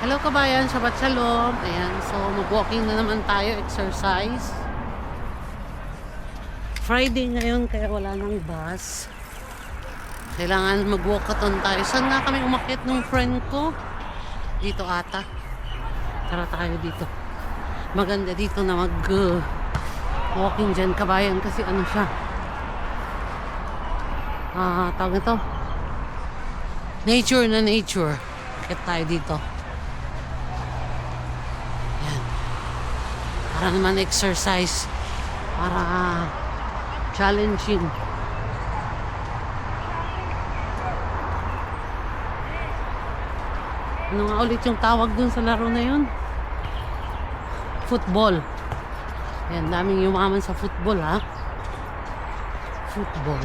Hello kabayan, Shabbat Shalom. Ayan, so mag-walking na naman tayo, exercise. Friday ngayon kaya wala nang bus. Kailangan mag-walkathon tayo. Saan nga kami umakyat ng friend ko? Dito ata. Tara tayo dito. Maganda dito na walking dyan kabayan kasi ano siya. Tawag ito. Nature na nature. Akyat tayo dito. Para naman exercise, para challenging. Ano nga ulit yung tawag dun sa laro na yun? Football. Ayan, daming yumaman sa football ha. Football.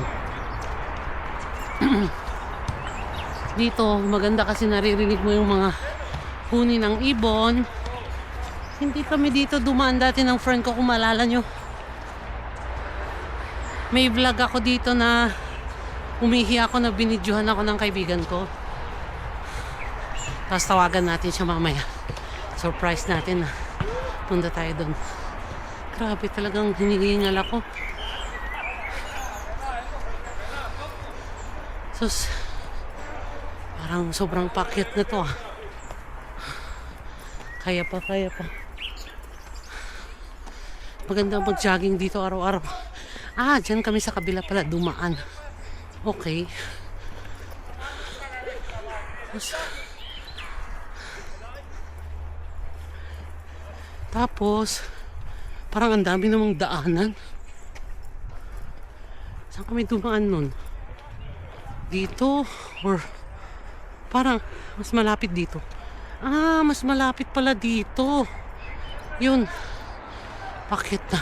Dito maganda kasi naririnig mo yung mga huni ng ibon. Hindi kami dito dumaan dati ng friend ko, kung maalala nyo. May vlog ako dito na umihi ako na binidyohan ako ng kaibigan ko. Tapos tawagan natin siya mamaya. Surprise natin na punta tayo doon. Grabe talagang hinihingal ako. Sus, parang sobrang pakyat na to ah. Kaya pa. Maganda mag-jogging dito araw-araw. Dyan kami sa kabila pala dumaan. Okay. Tapos, parang ang dami namang daanan. Saan kami dumaan nun? Dito? Or parang mas malapit dito. Mas malapit pala dito. Yun. Bakit na?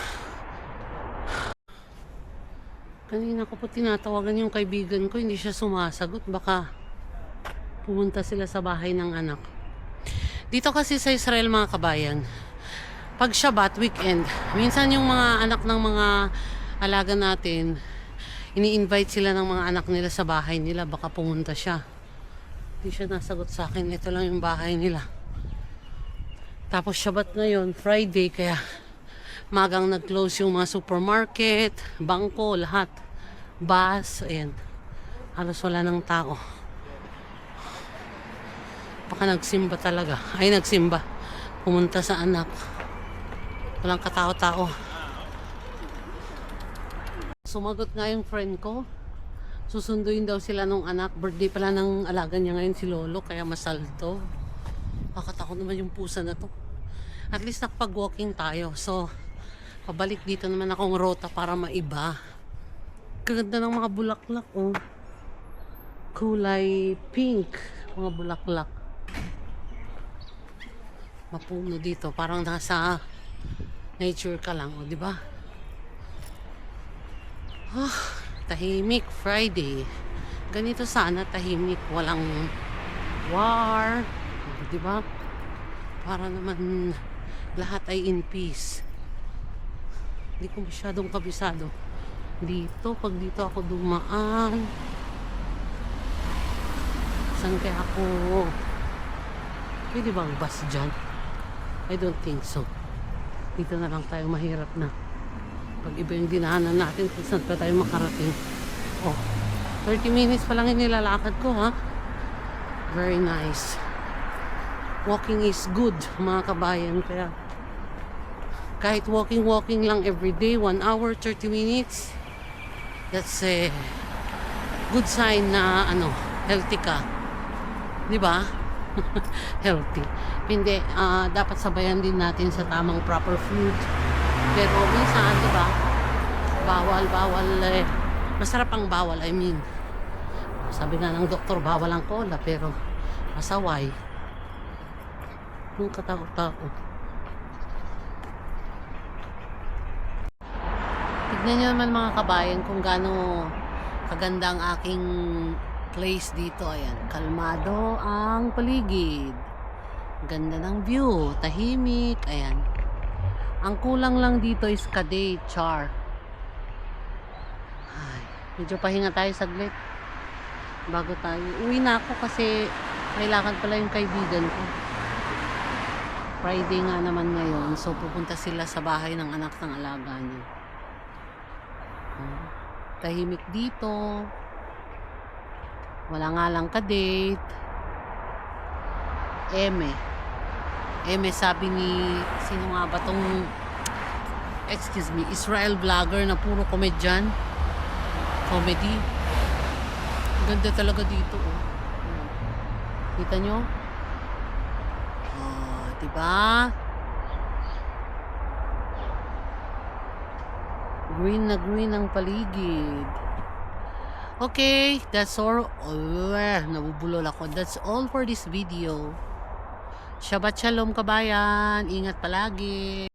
Kanina ko po tinatawagan yung kaibigan ko, hindi siya sumasagot. Baka pumunta sila sa bahay ng anak. Dito kasi sa Israel mga kabayan, pag Shabbat, weekend, minsan yung mga anak ng mga alaga natin, ini-invite sila ng mga anak nila sa bahay nila. Baka pumunta siya. Hindi siya nasagot sa akin. Ito lang yung bahay nila. Tapos Shabbat ngayon, Friday, kaya magang nag-close yung mga supermarket, bangko, lahat. Bus, ayan. Halos wala ng tao. Baka nagsimba talaga. Nagsimba. Pumunta sa anak. Walang katao-tao. Sumagot nga yung friend ko. Susunduin daw sila nung anak. Birthday pala ng alaga niya ngayon si Lolo, kaya masalto. Kakatakot naman yung pusa na to. At least nakapag-walking tayo. So, pabalik dito naman akong rota para maiba. Ganda ng mga bulaklak, oh. Kulay pink. Mga bulaklak. Mapuno dito. Parang nasa nature ka lang, oh, di ba? Tahimik Friday. Ganito sana tahimik. Walang war. Di ba? Para naman lahat ay in peace. Hindi ko masyadong kabisado dito. Pag dito ako dumaan, saan kaya ako? Pwede bang bus dyan? I don't think so. Dito na lang tayo, mahirap na. Pag iba yung dinahanan natin, kung saan pa tayo makarating. 30 minutes pa lang inilalakad ko ha. Very nice. Walking is good mga kabayan. Kaya kahit walking lang everyday, 1 hour, 30 minutes, that's a good sign na healthy ka. Di ba? Healthy. Hindi, dapat sabayan din natin sa tamang proper food. Pero minsan, di ba? Bawal. Masarap ang bawal, I mean. Sabi nga ng doktor, bawal ang cola, pero masaway. Yung katakot-takot. Tignan nyo naman mga kabayan kung gaano kaganda ang aking place dito. Ayan, kalmado ang paligid. Ganda ng view, tahimik. Ayan. Ang kulang lang dito is Kadeh Char. Medyo pahinga tayo saglit bago tayo. Uwi na ako kasi kailangan pala yung kaibigan ko. Friday nga naman ngayon. So, pupunta sila sa bahay ng anak ng alaga niya. Tahimik dito. Wala nga lang ka-date. Eme, sabi ni, sino nga ba tong, excuse me, Israel vlogger na puro komedyan. Comedy. Ganda talaga dito, oh. Kita nyo? Oh, diba? Green na green ang paligid. Okay, that's all. Nabubulol ako. That's all for this video. Shabbat shalom kabayan. Ingat palagi.